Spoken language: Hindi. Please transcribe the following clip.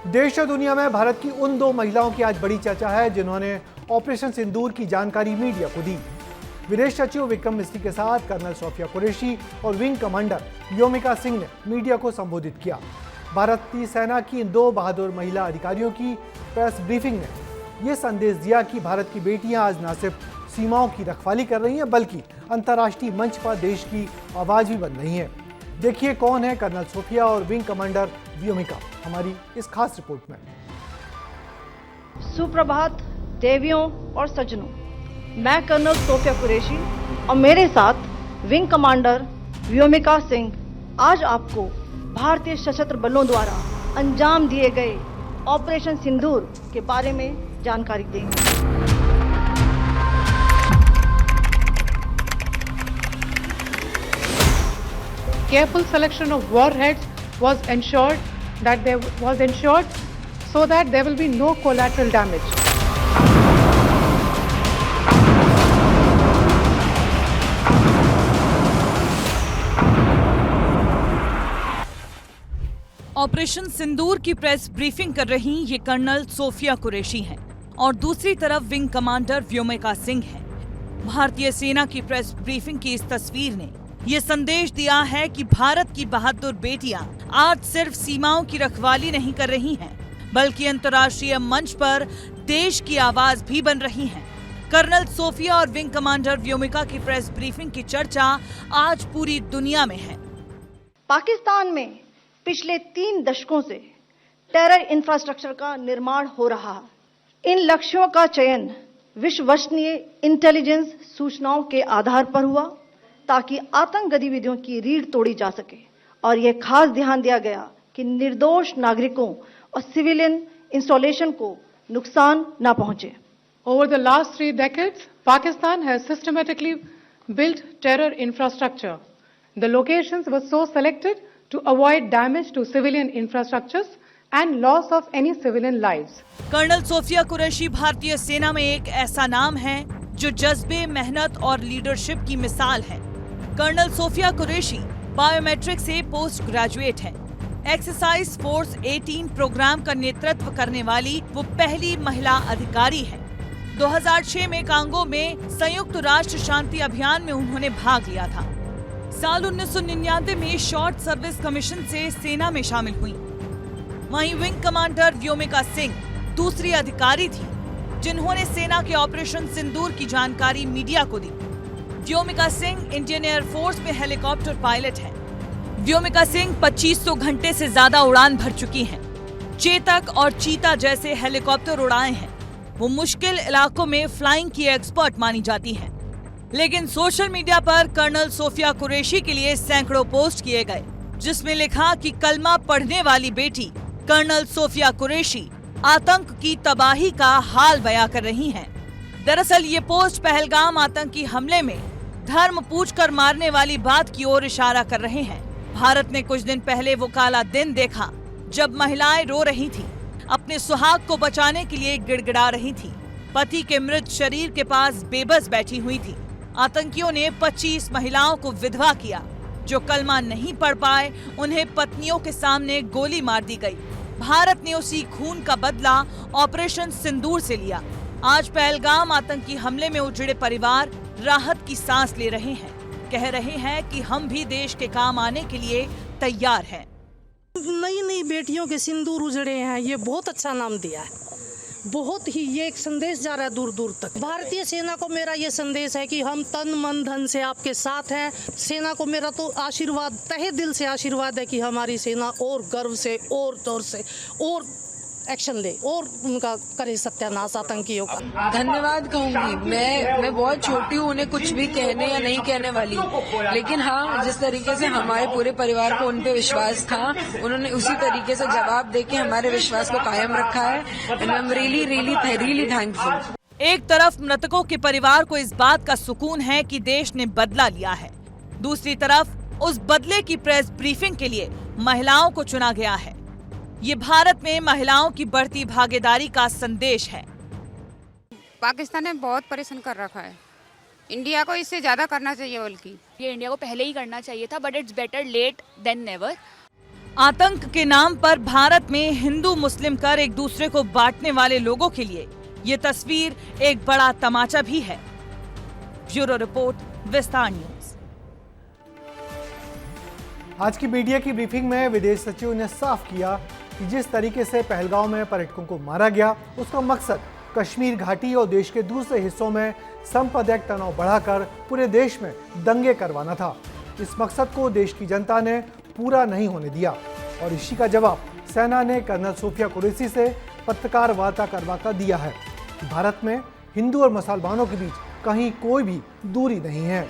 देश और दुनिया में भारत की उन दो महिलाओं की आज बड़ी चर्चा है जिन्होंने ऑपरेशन सिंदूर की जानकारी मीडिया को दी। विदेश सचिव विक्रम मिस्री के साथ कर्नल सोफिया कुरैशी और विंग कमांडर व्योमिका सिंह ने मीडिया को संबोधित किया। भारतीय सेना की इन दो बहादुर महिला अधिकारियों की प्रेस ब्रीफिंग ने यह संदेश दिया कि भारत की बेटियां आज न सिर्फ सीमाओं की रखवाली कर रही हैं बल्कि अंतर्राष्ट्रीय मंच पर देश की आवाज भी बन रही हैं। देखिए कौन है कर्नल सोफिया और विंग कमांडर व्योमिका, हमारी इस खास रिपोर्ट में। सुप्रभात देवियों और सज्जनों, मैं कर्नल सोफिया कुरैशी और मेरे साथ विंग कमांडर व्योमिका सिंह आज आपको भारतीय सशस्त्र बलों द्वारा अंजाम दिए गए ऑपरेशन सिंदूर के बारे में जानकारी देंगे। Careful selection of warheads was ensured so that there will be no collateral damage. Operation Sindoor की प्रेस ब्रीफिंग कर रही ये कर्नल सोफिया कुरैशी हैं और दूसरी तरफ विंग कमांडर व्योमिका सिंह हैं। भारतीय सेना की प्रेस ब्रीफिंग की इस तस्वीर ने ये संदेश दिया है कि भारत की बहादुर बेटियां आज सिर्फ सीमाओं की रखवाली नहीं कर रही हैं, बल्कि अंतर्राष्ट्रीय मंच पर देश की आवाज भी बन रही हैं। कर्नल सोफिया और विंग कमांडर व्योमिका की प्रेस ब्रीफिंग की चर्चा आज पूरी दुनिया में है। पाकिस्तान में पिछले 3 दशकों से टेरर इंफ्रास्ट्रक्चर का निर्माण हो रहा है। इन लक्ष्यों का चयन विश्वसनीय इंटेलिजेंस सूचनाओं के आधार पर हुआ ताकि आतंक गतिविधियों की रीढ़ तोड़ी जा सके और यह खास ध्यान दिया गया कि निर्दोष नागरिकों और सिविलियन इंस्टॉलेशन को नुकसान न पहुंचे। Over the last 3 decades, Pakistan has systematically built terror infrastructure. The locations were so selected to avoid damage to civilian infrastructures and loss of any civilian lives. Colonel Sofiya Qureshi भारतीय सेना में एक ऐसा नाम है जो जज्बे, मेहनत और लीडरशिप की मिसाल है। कर्नल सोफिया कुरैशी बायोमेट्रिक से पोस्ट ग्रेजुएट है। एक्सरसाइज फोर्स 18 प्रोग्राम का नेतृत्व करने वाली वो पहली महिला अधिकारी है। 2006 में कांगो में संयुक्त राष्ट्र शांति अभियान में उन्होंने भाग लिया था। साल 1999 में शॉर्ट सर्विस कमीशन से सेना में शामिल हुई। वहीं विंग कमांडर व्योमिका सिंह दूसरी अधिकारी थी जिन्होंने सेना के ऑपरेशन सिंदूर की जानकारी मीडिया को दी। व्योमिका सिंह इंडियन एयरफोर्स में हेलीकॉप्टर पायलट है। व्योमिका सिंह 2500 घंटे से ज्यादा उड़ान भर चुकी हैं। चेतक और चीता जैसे हेलीकॉप्टर उड़ाए हैं। वो मुश्किल इलाकों में फ्लाइंग की एक्सपर्ट मानी जाती हैं। लेकिन सोशल मीडिया पर कर्नल सोफिया कुरैशी के लिए सैकड़ों पोस्ट किए गए जिसमें लिखा कि कलमा पढ़ने वाली बेटी कर्नल सोफिया कुरैशी आतंक की तबाही का हाल बयां कर रही हैं। दरअसल ये पोस्ट पहलगाम आतंकी हमले में धर्म पूछकर मारने वाली बात की ओर इशारा कर रहे हैं। भारत ने कुछ दिन पहले वो काला दिन देखा जब महिलाएं रो रही थीं, अपने सुहाग को बचाने के लिए गिड़गिड़ा रही थीं, पति के मृत शरीर के पास बेबस बैठी हुई थी। आतंकियों ने 25 महिलाओं को विधवा किया। जो कलमा नहीं पढ़ पाए उन्हें पत्नियों के सामने गोली मार दी गई। भारत ने उसी खून का बदला ऑपरेशन सिंदूर से लिया। आज पहलगाम आतंकी हमले में उजड़े परिवार राहत की सांस ले रहे हैं, कह रहे हैं कि हम भी देश के काम आने के लिए तैयार हैं। नई नई बेटियों के सिंदूर उजड़े हैं, ये बहुत अच्छा नाम दिया है। बहुत ही ये एक संदेश जा रहा है दूर दूर तक। भारतीय सेना को मेरा ये संदेश है कि हम तन मन धन से आपके साथ हैं। सेना को मेरा तो आशीर्वाद, तहे दिल से आशीर्वाद है कि हमारी सेना और गर्व से और जोर से और एक्शन ले और उनका करे सत्यानाश आतंकियों का। धन्यवाद कहूंगी। मैं बहुत छोटी हूँ, उन्हें कुछ भी कहने या नहीं कहने वाली, लेकिन हाँ, जिस तरीके से हमारे पूरे परिवार को उन पे विश्वास था, उन्होंने उसी तरीके से जवाब देके हमारे विश्वास को कायम रखा है। And I am really thankful. एक तरफ मृतकों के परिवार को इस बात का सुकून है कि देश ने बदला लिया है, दूसरी तरफ उस बदले की प्रेस ब्रीफिंग के लिए महिलाओं को चुना गया है। ये भारत में महिलाओं की बढ़ती भागीदारी का संदेश है। पाकिस्तान ने बहुत परेशान कर रखा है। इंडिया को इससे ज्यादा करना चाहिए, बल्कि ये इंडिया को पहले ही करना चाहिए था, but it's better late than never. आतंक के नाम पर भारत में हिंदू मुस्लिम कर एक दूसरे को बांटने वाले लोगों के लिए ये तस्वीर एक बड़ा तमाचा भी है। ब्यूरो रिपोर्ट, विस्तार न्यूज। आज की मीडिया की ब्रीफिंग में विदेश सचिव ने साफ किया कि जिस तरीके से पहलगांव में पर्यटकों को मारा गया, उसका मकसद कश्मीर घाटी और देश के दूसरे हिस्सों में सांप्रदायिक तनाव बढ़ाकर पूरे देश में दंगे करवाना था। इस मकसद को देश की जनता ने पूरा नहीं होने दिया और इसी का जवाब सेना ने कर्नल सोफिया कुरैशी से पत्रकार वार्ता करवाकर दिया है कि भारत में हिंदू और मुसलमानों के बीच कहीं कोई भी दूरी नहीं है।